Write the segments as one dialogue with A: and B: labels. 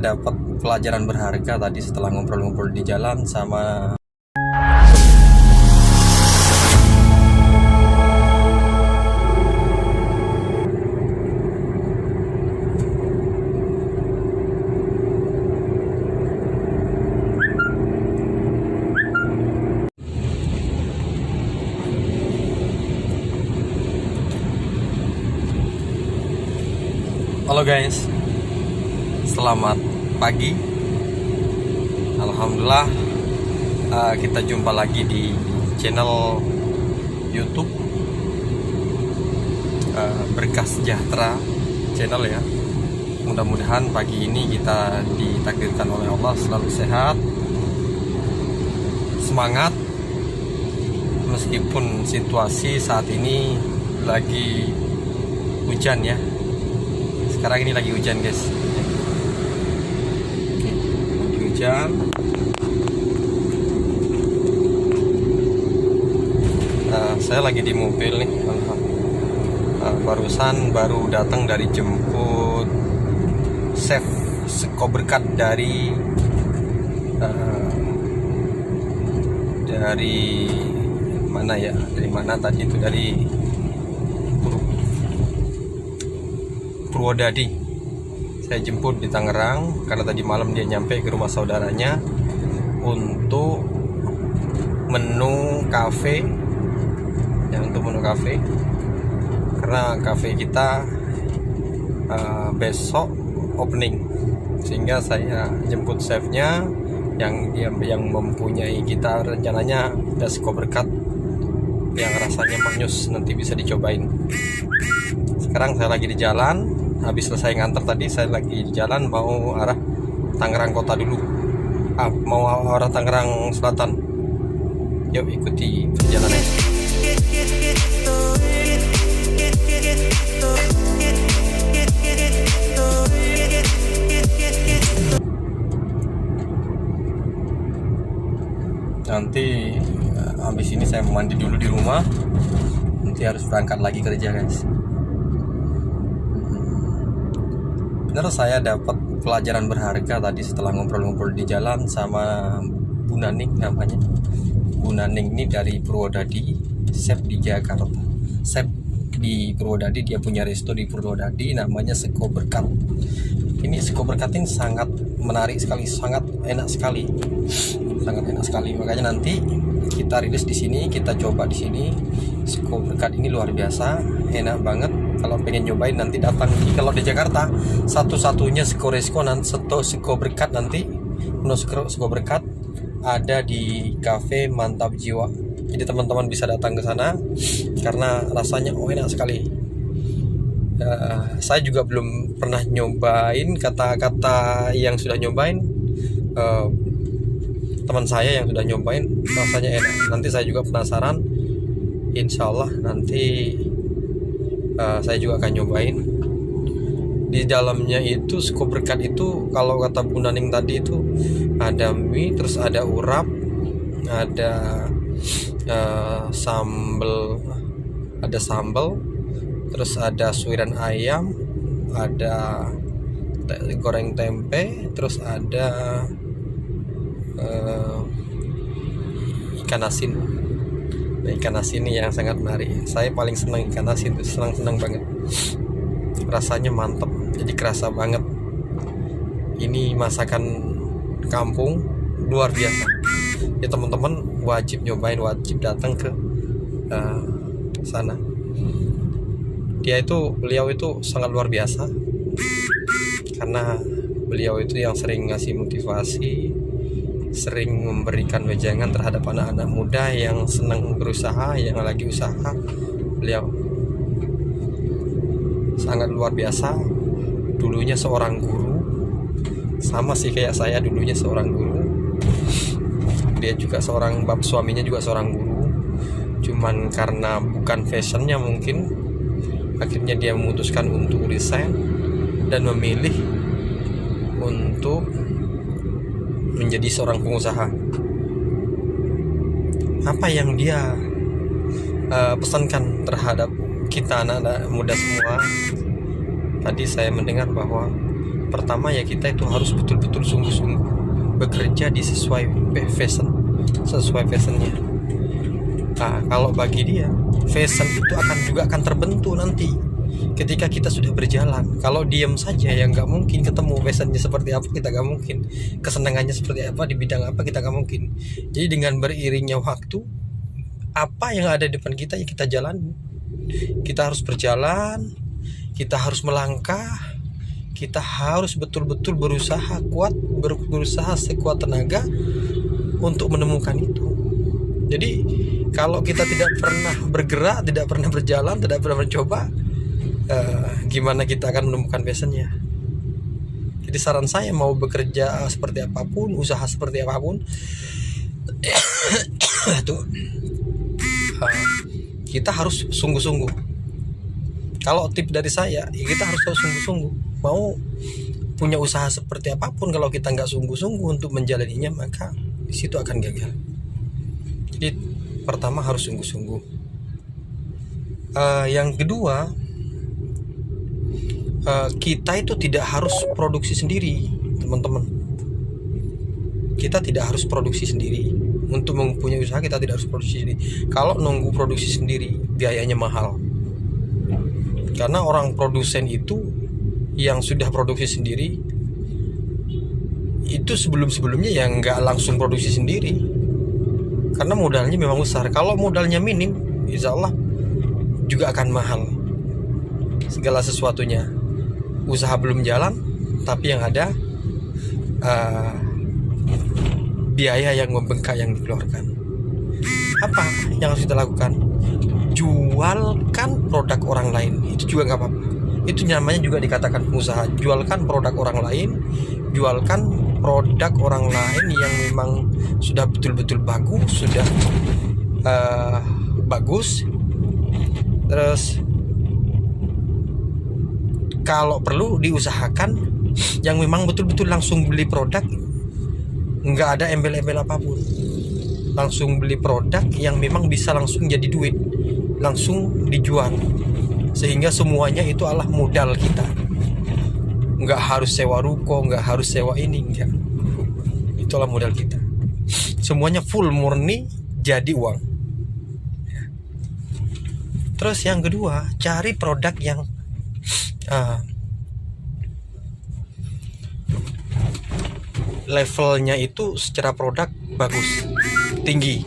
A: Dapat pelajaran berharga tadi setelah ngobrol-ngobrol di jalan sama Halo guys, selamat pagi. Alhamdulillah, kita jumpa lagi di channel YouTube Berkah Sejahtera channel ya. Mudah-mudahan pagi ini kita ditakdirkan oleh Allah selalu sehat, semangat, meskipun situasi saat ini lagi hujan ya. Sekarang ini lagi hujan guys. Lagi hujan. Saya lagi di mobil nih. Barusan baru datang dari jemput chef Seko Berkat dari mana ya? Dari mana tadi itu? Dari Purwodadi. Saya jemput di Tangerang karena tadi malam dia nyampe ke rumah saudaranya untuk menu kafe ya, karena kafe kita besok opening, sehingga saya jemput chefnya yang mempunyai, kita rencananya ada Seko Berkat yang rasanya manis, nanti bisa dicobain. Sekarang saya lagi di jalan, habis selesai nganter tadi saya lagi di jalan mau arah Tangerang kota dulu. Mau arah Tangerang Selatan. Yuk ikuti perjalanannya. Nanti habis ini saya mandi dulu di rumah. Nanti harus berangkat lagi kerja guys. Bener, saya dapat pelajaran berharga tadi setelah ngobrol-ngobrol di jalan sama Bu Naning namanya. Bu Naning ini dari Purwodadi, chef di Jakarta. Chef di Purwodadi, dia punya resto di Purwodadi namanya Seko Berkat. Ini Seko Berkat ini sangat menarik sekali, sangat enak sekali. Sangat enak sekali. Makanya nanti kita rilis di sini, kita coba di sini. Seko Berkat ini luar biasa, enak banget. Kalau pengen nyobain nanti datang. Kalau di Jakarta satu-satunya Seko Berkat nanti Seko Berkat ada di Cafe Mantap Jiwa. Jadi teman-teman bisa datang ke sana karena rasanya enak sekali. Saya juga belum pernah nyobain, kata-kata yang sudah nyobain teman saya yang sudah nyobain rasanya enak. Nanti saya juga penasaran. Insya Allah nanti saya juga akan nyobain. Di dalamnya itu Seko Berkat itu, kalau kata Bu Naning tadi itu ada mie, terus ada urap, ada sambal, terus ada suiran ayam, ada goreng tempe, terus ada ikan asin. Nah, ikan asin ini yang sangat menarik. Saya paling senang ikan asin, senang banget. Rasanya mantap, jadi kerasa banget. Ini masakan kampung luar biasa. Ya teman-teman wajib nyobain, wajib datang ke sana. Beliau itu sangat luar biasa. Karena beliau itu yang sering ngasih motivasi, sering memberikan wejangan terhadap anak-anak muda yang senang berusaha, yang lagi usaha. Beliau sangat luar biasa. Dulunya seorang guru, sama sih kayak saya, dulunya seorang guru. Dia juga suaminya juga seorang guru. Cuman karena bukan fashionnya mungkin, akhirnya dia memutuskan untuk resign dan memilih untuk menjadi seorang pengusaha. Apa yang dia pesankan terhadap kita anak-anak muda semua? Tadi saya mendengar bahwa pertama ya kita itu harus betul-betul sungguh-sungguh bekerja di sesuai fashionnya. Nah, kalau bagi dia fashion itu akan terbentuk nanti ketika kita sudah berjalan. Kalau diam saja ya nggak mungkin ketemu fashionnya seperti apa, kita nggak mungkin, kesenangannya seperti apa, di bidang apa, kita nggak mungkin. Jadi dengan beriringnya waktu, apa yang ada di depan kita ya kita jalani. Kita harus berjalan, kita harus melangkah, kita harus betul-betul berusaha sekuat tenaga untuk menemukan itu. Jadi kalau kita tidak pernah bergerak, tidak pernah berjalan, tidak pernah mencoba, gimana kita akan menemukan passionnya? Jadi saran saya, mau bekerja seperti apapun, usaha seperti apapun, itu kita harus sungguh-sungguh. Kalau tip dari saya, ya kita harus sungguh-sungguh. Mau punya usaha seperti apapun, kalau kita nggak sungguh-sungguh untuk menjalaninya, maka di situ akan gagal. Jadi pertama harus sungguh-sungguh. Yang kedua, kita itu tidak harus produksi sendiri, teman-teman. Kita tidak harus produksi sendiri. Untuk mempunyai usaha kita tidak harus produksi sendiri. Kalau nunggu produksi sendiri, biayanya mahal. Karena orang produsen itu yang sudah produksi sendiri itu sebelumnya ya nggak langsung produksi sendiri, karena modalnya memang besar. Kalau modalnya minim, insya Allah juga akan mahal segala sesuatunya. Usaha belum jalan, tapi yang ada biaya yang membengkak yang dikeluarkan. Apa yang harus kita lakukan? Jualkan produk orang lain. Itu juga nggak apa-apa. Itu namanya juga dikatakan pengusaha. Jualkan produk orang lain, jualkan produk orang lain yang memang sudah betul-betul bagus, sudah bagus. Terus kalau perlu diusahakan yang memang betul-betul langsung beli produk, nggak ada embel-embel apapun. Langsung beli produk yang memang bisa langsung jadi duit, langsung dijual, sehingga semuanya itu adalah modal kita. Nggak harus sewa ruko, nggak harus sewa ini, enggak. Itulah modal kita. Semuanya full murni jadi uang. Terus yang kedua, cari produk yang levelnya itu secara produk bagus, tinggi.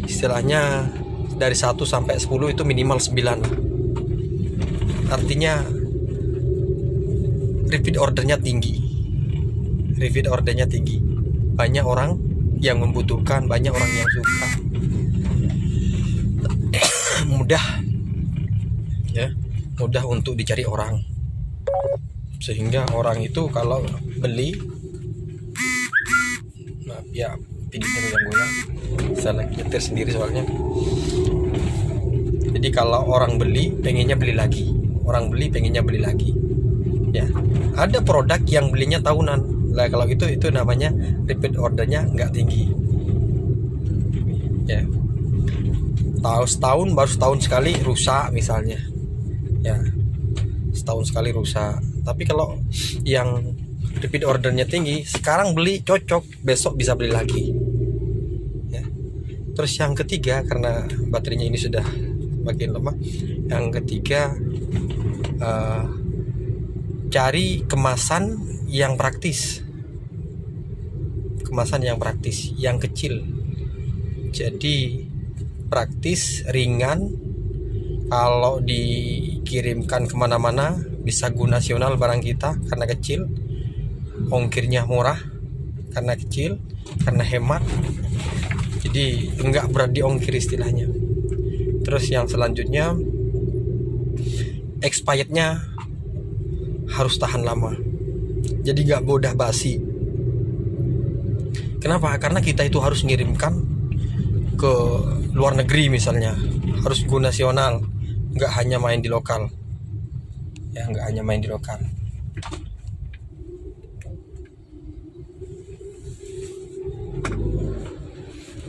A: Istilahnya dari 1 sampai 10 itu minimal 9. Artinya repeat ordernya tinggi. Banyak orang yang membutuhkan, banyak orang yang suka. Mudah untuk dicari orang. Sehingga orang itu kalau beli, maaf ya videonya goyang-goyang, saya lagi nyetir sendiri soalnya. Jadi kalau orang beli, pengennya beli lagi. Ya, ada produk yang belinya tahunan. Nah, kalau itu namanya repeat ordernya nggak tinggi. Ya, setahun baru setahun sekali rusak misalnya. Ya, setahun sekali rusak. Tapi kalau yang repeat ordernya tinggi, sekarang beli cocok, besok bisa beli lagi. Ya. Terus yang ketiga, karena baterainya ini sudah makin lemah, yang ketiga cari kemasan yang praktis, yang kecil. Jadi praktis, ringan. Kalau dikirimkan kemana-mana bisa go nasional barang kita karena kecil, ongkirnya murah karena kecil, karena hemat. Jadi enggak berat di ongkir istilahnya. Terus yang selanjutnya, expirednya harus tahan lama. Jadi enggak mudah basi. Kenapa? Karena kita itu harus ngirimkan ke luar negeri misalnya, harus go nasional, nggak hanya main di lokal.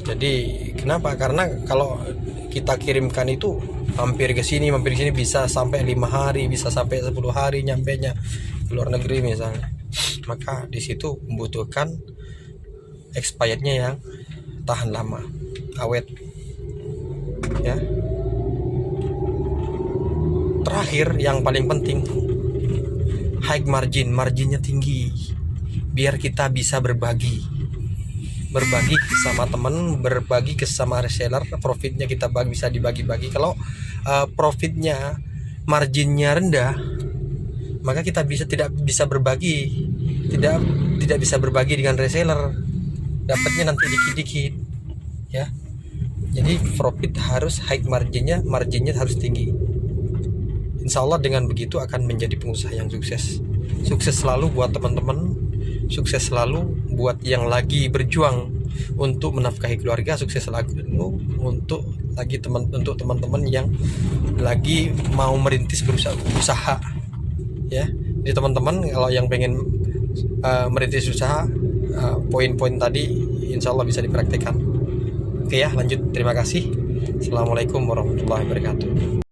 A: Jadi kenapa? Karena kalau kita kirimkan itu mampir ke sini bisa sampai 5 hari, bisa sampai 10 hari nyampenya ke luar negeri misalnya. maka di situ membutuhkan expirednya yang tahan lama, awet ya. Terakhir yang paling penting, high margin, marginnya tinggi biar kita bisa berbagi sama teman, berbagi ke sama reseller, profitnya kita bisa dibagi-bagi. Kalau profitnya, marginnya rendah, maka kita tidak bisa berbagi dengan reseller, dapatnya nanti dikit-dikit ya. Jadi profit harus high, marginnya harus tinggi. Insya Allah dengan begitu akan menjadi pengusaha yang sukses. Sukses selalu buat teman-teman, sukses selalu buat yang lagi berjuang untuk menafkahi keluarga, sukses selalu untuk teman-teman yang lagi mau merintis berusaha ya. Jadi teman-teman kalau yang pengen merintis usaha, poin-poin tadi insya Allah bisa dipraktikkan. Oke ya, lanjut. Terima kasih. Assalamualaikum warahmatullahi wabarakatuh.